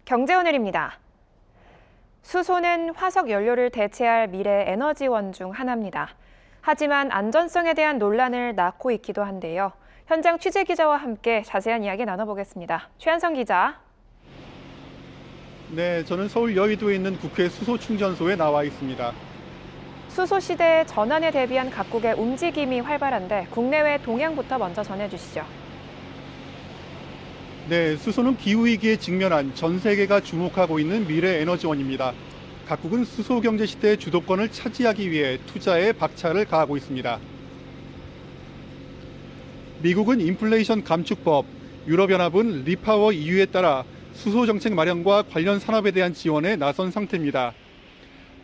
경제오늘입니다. 수소는 화석 연료를 대체할 미래 에너지원 중 하나입니다. 하지만 안전성에 대한 논란을 낳고 있기도 한데요. 현장 취재 기자와 함께 자세한 이야기 나눠보겠습니다. 최한성 기자. 네, 저는 서울 여의도에 있는 국회 수소 충전소에 나와 있습니다. 수소 시대의 전환에 대비한 각국의 움직임이 활발한데 국내외 동향부터 먼저 전해주시죠. 네, 수소는 기후위기에 직면한 전 세계가 주목하고 있는 미래 에너지원입니다. 각국은 수소 경제 시대의 주도권을 차지하기 위해 투자에 박차를 가하고 있습니다. 미국은 인플레이션 감축법, 유럽연합은 리파워 EU에 따라 수소 정책 마련과 관련 산업에 대한 지원에 나선 상태입니다.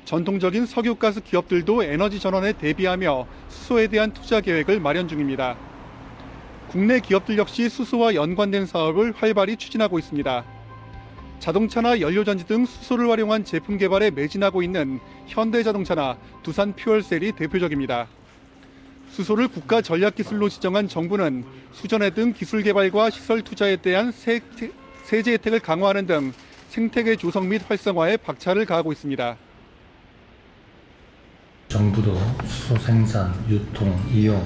전통적인 석유가스 기업들도 에너지 전환에 대비하며 수소에 대한 투자 계획을 마련 중입니다. 국내 기업들 역시 수소와 연관된 사업을 활발히 추진하고 있습니다. 자동차나 연료전지 등 수소를 활용한 제품 개발에 매진하고 있는 현대자동차나 두산퓨얼셀이 대표적입니다. 수소를 국가 전략기술로 지정한 정부는 수전해 등 기술 개발과 시설 투자에 대한 세제 혜택을 강화하는 등 생태계 조성 및 활성화에 박차를 가하고 있습니다. 정부도 수소 생산, 유통, 이용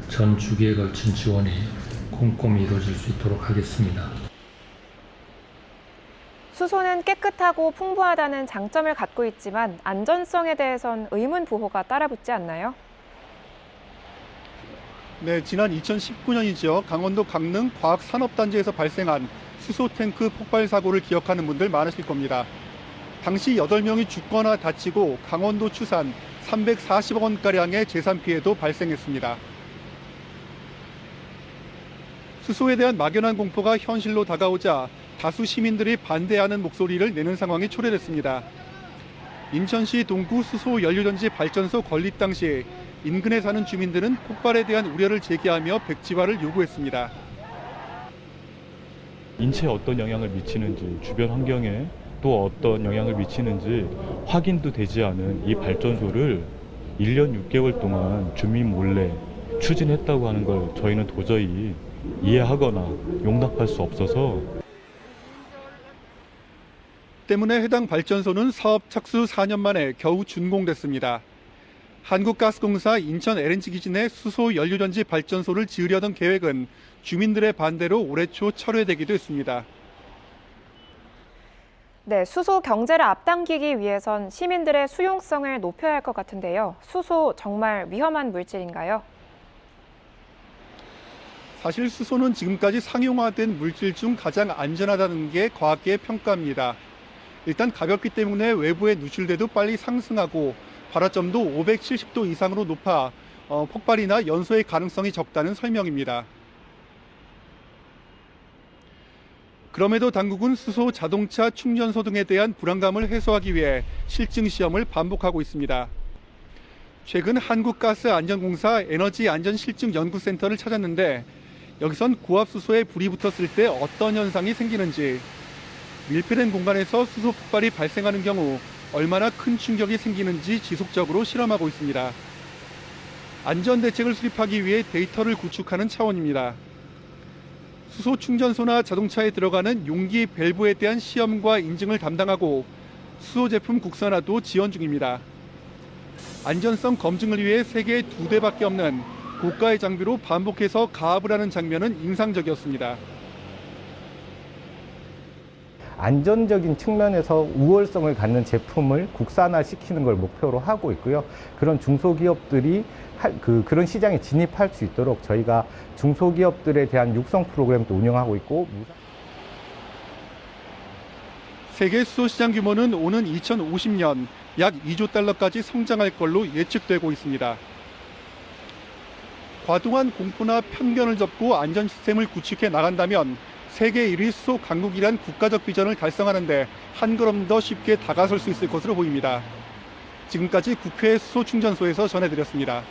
전 주기에 걸친 지원이 꼼꼼히 이루어질 수 있도록 하겠습니다. 수소는 깨끗하고 풍부하다는 장점을 갖고 있지만 안전성에 대해선 의문 부호가 따라붙지 않나요? 네, 지난 2019년이죠. 강원도 강릉 과학산업단지에서 발생한 수소 탱크 폭발 사고를 기억하는 분들 많으실 겁니다. 당시 8명이 죽거나 다치고 강원도 추산 340억 원가량의 재산 피해도 발생했습니다. 수소에 대한 막연한 공포가 현실로 다가오자 다수 시민들이 반대하는 목소리를 내는 상황이 초래됐습니다. 인천시 동구 수소 연료전지 발전소 건립 당시 인근에 사는 주민들은 폭발에 대한 우려를 제기하며 백지화를 요구했습니다. 인체에 어떤 영향을 미치는지, 주변 환경에 또 어떤 영향을 미치는지 확인도 되지 않은 이 발전소를 1년 6개월 동안 주민 몰래 추진했다고 하는 걸 저희는 도저히 이해하거나 용납할 수 없어서 때문에 해당 발전소는 사업 착수 4년 만에 겨우 준공됐습니다. 한국가스공사 인천 LNG 기지내 수소 연료전지 발전소를 지으려던 계획은 주민들의 반대로 올해 초 철회되기도 했습니다. 네, 수소 경제를 앞당기기 위해선 시민들의 수용성을 높여야 할 것 같은데요. 수소 정말 위험한 물질인가요? 사실 수소는 지금까지 상용화된 물질 중 가장 안전하다는 게 과학계의 평가입니다. 일단 가볍기 때문에 외부에 누출돼도 빨리 상승하고 발화점도 570도 이상으로 높아 폭발이나 연소의 가능성이 적다는 설명입니다. 그럼에도 당국은 수소 자동차 충전소 등에 대한 불안감을 해소하기 위해 실증 시험을 반복하고 있습니다. 최근 한국가스안전공사 에너지안전실증연구센터를 찾았는데 여기선 고압수소에 불이 붙었을 때 어떤 현상이 생기는지, 밀폐된 공간에서 수소 폭발이 발생하는 경우 얼마나 큰 충격이 생기는지 지속적으로 실험하고 있습니다. 안전대책을 수립하기 위해 데이터를 구축하는 차원입니다. 수소 충전소나 자동차에 들어가는 용기 밸브에 대한 시험과 인증을 담당하고 수소 제품 국산화도 지원 중입니다. 안전성 검증을 위해 세계에 2대밖에 없는 고가의 장비로 반복해서 가압을 하는 장면은 인상적이었습니다. 안전적인 측면에서 우월성을 갖는 제품을 국산화시키는 걸 목표로 하고 있고요. 그런 중소기업들이 그런 시장에 진입할 수 있도록 저희가 중소기업들에 대한 육성 프로그램도 운영하고 있고. 세계 수소 시장 규모는 오는 2050년 약 2조 달러까지 성장할 걸로 예측되고 있습니다. 과도한 공포나 편견을 접고 안전 시스템을 구축해 나간다면 세계 1위 수소 강국이란 국가적 비전을 달성하는데 한 걸음 더 쉽게 다가설 수 있을 것으로 보입니다. 지금까지 국회 수소 충전소에서 전해드렸습니다.